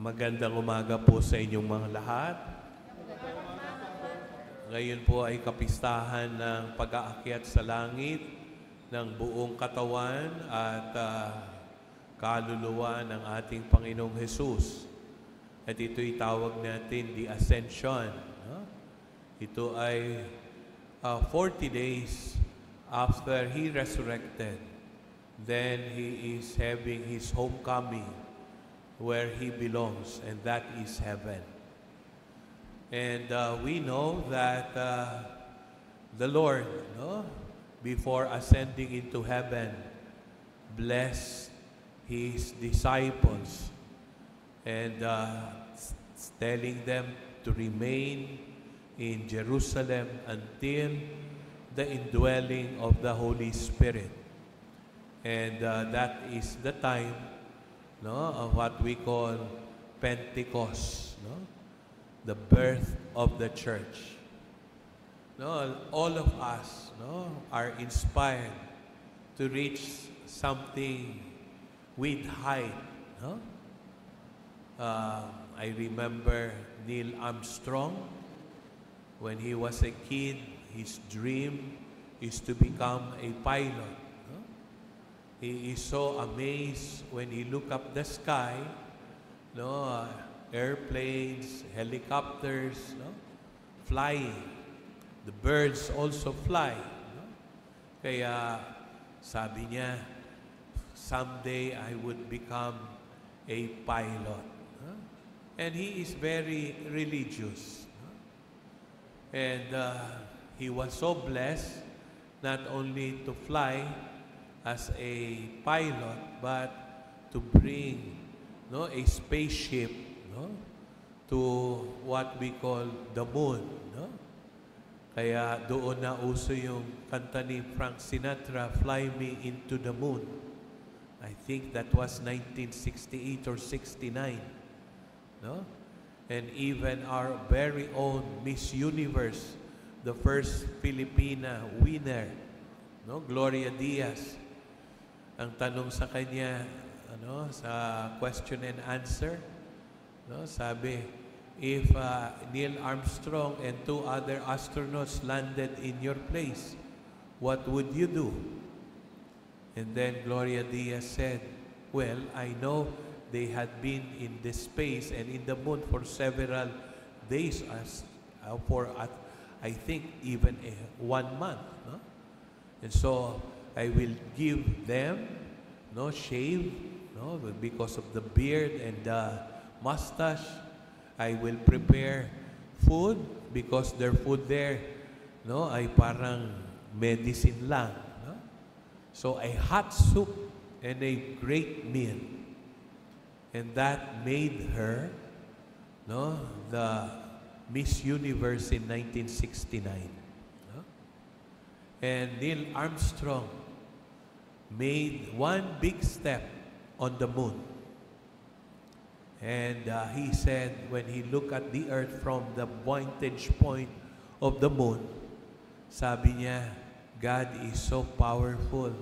Magandang umaga po sa inyong mga lahat. Ngayon po ay kapistahan ng pag-aakyat sa langit ng buong katawan at kaluluwa ng ating Panginoong Hesus. At ito'y tawag natin the Ascension. Ito ay 40 days after He resurrected. Then He is having His homecoming where He belongs, and that is heaven. And we know that the Lord, before ascending into heaven, blessed His disciples and telling them to remain in Jerusalem until the indwelling of the Holy Spirit. And that is the time of what we call Pentecost, the birth of the church. All of us are inspired to reach something with height. I remember Neil Armstrong. When he was a kid, his dream is to become a pilot. He is so amazed when he look up the sky, airplanes, helicopters, flying. The birds also fly. Kaya sabi niya, someday I would become a pilot. And he is very religious. And he was so blessed not only to fly as a pilot, but to bring a spaceship to what we call the moon. Kaya doon na uso yung kanta ni Frank Sinatra, Fly Me into the Moon. I think that was 1968 or 69. And even our very own Miss Universe, the first Filipina winner, Gloria Diaz, ang tanong sa kanya, sa question and answer, sabi, if Neil Armstrong and 2 other astronauts landed in your place, what would you do? And then Gloria Diaz said, well, I know they had been in the space and in the moon for several days, I think even 1 month. And so I will give them shave, because of the beard and the mustache. I will prepare food because their food there, ay parang medicine lang. So a hot soup and a great meal. And that made her, the Miss Universe in 1969. And Neil Armstrong made one big step on the moon. And he said when he looked at the earth from the vantage point of the moon, sabi niya, God is so powerful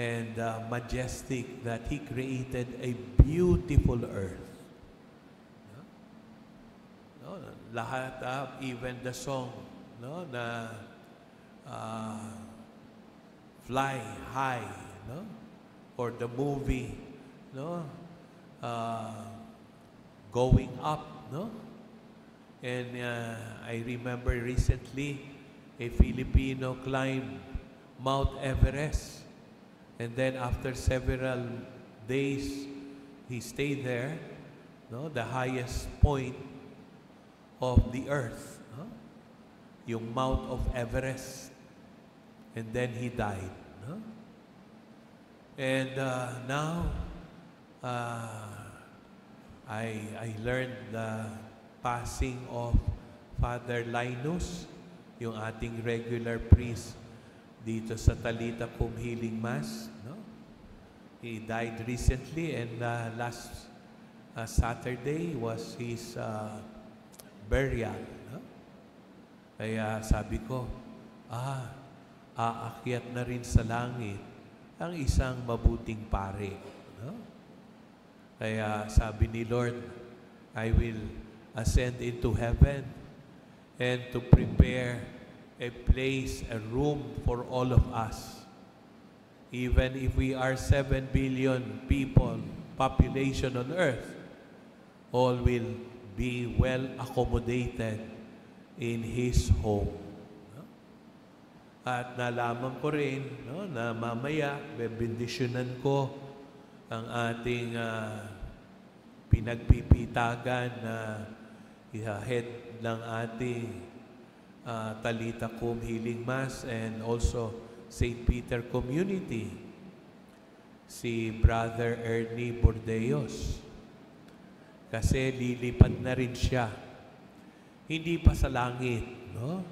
and majestic that He created a beautiful earth. Lahat, even the song, na Fly High, or the movie, Going Up, And I remember recently a Filipino climbed Mount Everest, and then after several days he stayed there, the highest point of the earth, yung Mount of Everest. And then he died. And now, I learned the passing of Father Linus, yung ating regular priest dito sa Talita Cum Healing Mass. He died recently, and last Saturday was his burial. Kaya sabi ko, aakyat na rin sa langit ang isang mabuting pare. Kaya sabi ni Lord, I will ascend into heaven and to prepare a place, a room for all of us. Even if we are 7 billion people, population on earth, all will be well accommodated in His home. No? At nalaman ko rin, no, na mamaya bebendisyonan ko ang ating pinagpipitagan na head ng ating Talita Cum Healing Mass and also St. Peter Community, si Brother Ernie Bordeos. Kasi lilipad na rin siya. Hindi pa sa langit, no?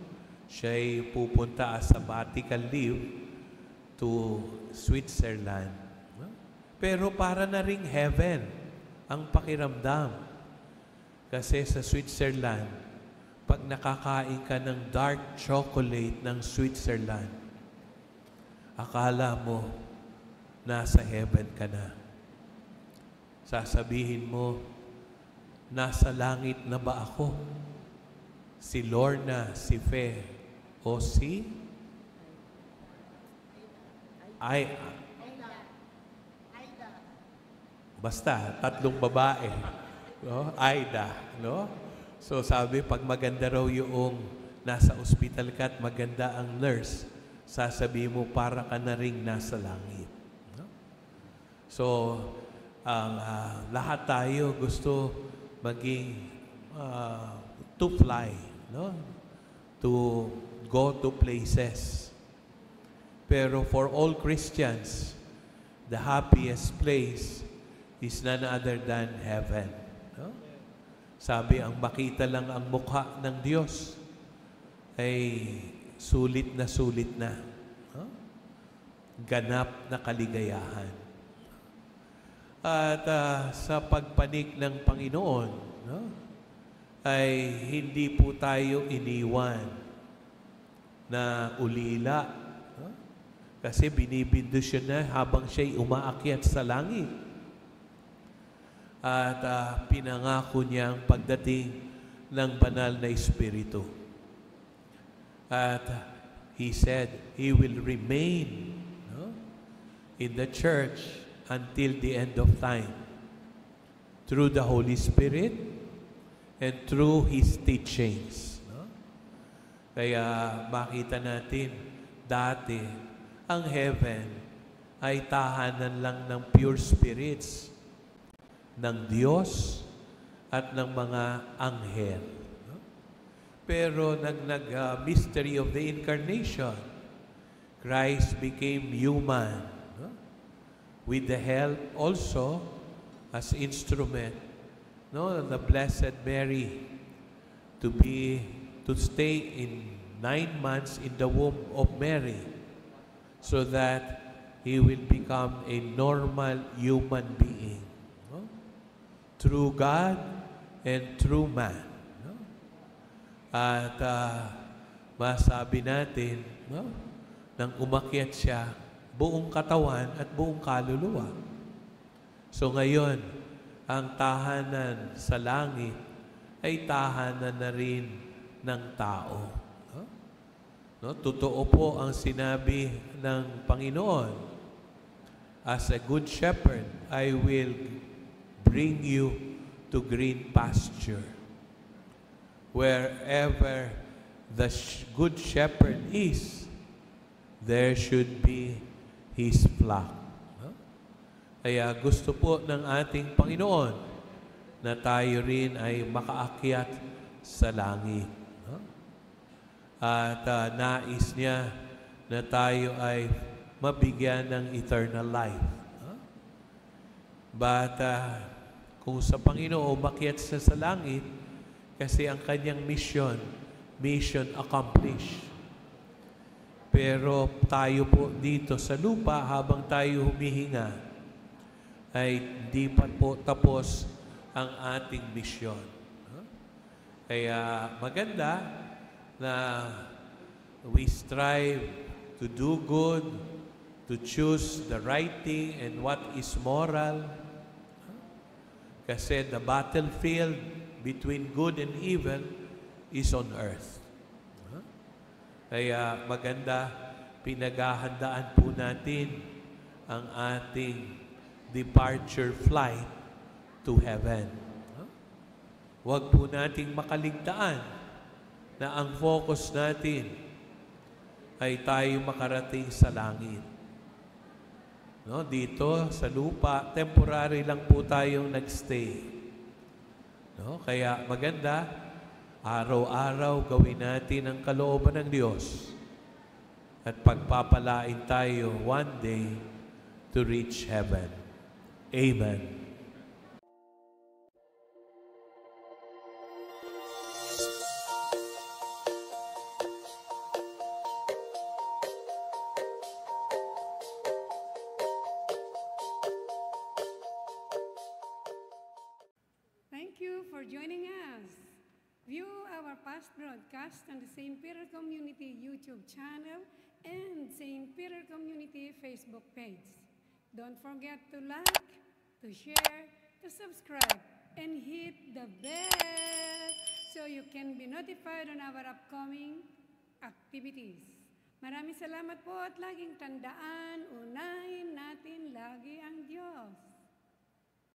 Siya'y pupunta as sabbatical leave to Switzerland. No? Pero para na ring heaven ang pakiramdam. Kasi sa Switzerland, pag nakakain ka ng dark chocolate ng Switzerland, akala mo nasa heaven ka na. Sasabihin mo, nasa langit na ba ako? Si Lorna, si Fe, o si Aida. Basta, tatlong babae. No? Aida. No? So sabi, pag maganda raw yung nasa ospital ka at maganda ang nurse, sasabihin mo, para ka na rin nasa langit. No? So, lahat tayo gusto maging to fly, no? To go to places. Pero for all Christians, the happiest place is none other than heaven. No? Sabi, ang makita lang ang mukha ng Diyos ay sulit na sulit na. No? Ganap na kaligayahan. At sa pagpanik ng Panginoon, no, ay hindi po tayo iniwan na ulila. No? Kasi binibindusyon na habang siya'y umaakyat sa langit. At pinangako niya ang pagdating ng banal na Espiritu. At He said, He will remain, no, in the church until the end of time through the Holy Spirit and through His teachings. No? Kaya makita natin, dati, ang heaven ay tahanan lang ng pure spirits, ng Diyos at ng mga anghel. No? Pero mystery of the Incarnation, Christ became human, no? With the help also as instrument, no, the Blessed Mary to stay in 9 months in the womb of Mary so that He will become a normal human being, no? Through God and through man. No? At masabi natin, no, nang umakyat siya, buong katawan at buong kaluluwa. So ngayon, ang tahanan sa langit ay tahanan na rin ng tao. No? No? Totoo po ang sinabi ng Panginoon, as a good shepherd, I will bring you to green pasture. Wherever the good shepherd is, there should be His flock. No? Kaya gusto po ng ating Panginoon na tayo rin ay makaakyat sa langit. No? At nais niya na tayo ay mabigyan ng eternal life. No? But kung sa Panginoon umakyat siya sa langit, kasi ang kanyang mission accomplished. Pero tayo po dito sa lupa, habang tayo humihinga, ay hindi pa po tapos ang ating misyon. Kaya maganda na we strive to do good, to choose the right thing and what is moral. Kasi the battlefield between good and evil is on earth. Kaya maganda, pinaghahandaan po natin ang ating departure flight to heaven. Huwag po nating makaligtaan na ang focus natin ay tayo makarating sa langit. No, dito sa lupa, temporary lang po tayong nagstay. No, kaya maganda, araw-araw gawin natin ang kalooban ng Diyos at pagpapalain tayo one day to reach heaven. Amen. Thank you for joining us. View our past broadcast on the St. Peter Community YouTube channel and St. Peter Community Facebook page. Don't forget to like, to share, to subscribe, and hit the bell so you can be notified on our upcoming activities. Maraming salamat po at laging tandaan, unahin natin lagi ang Diyos.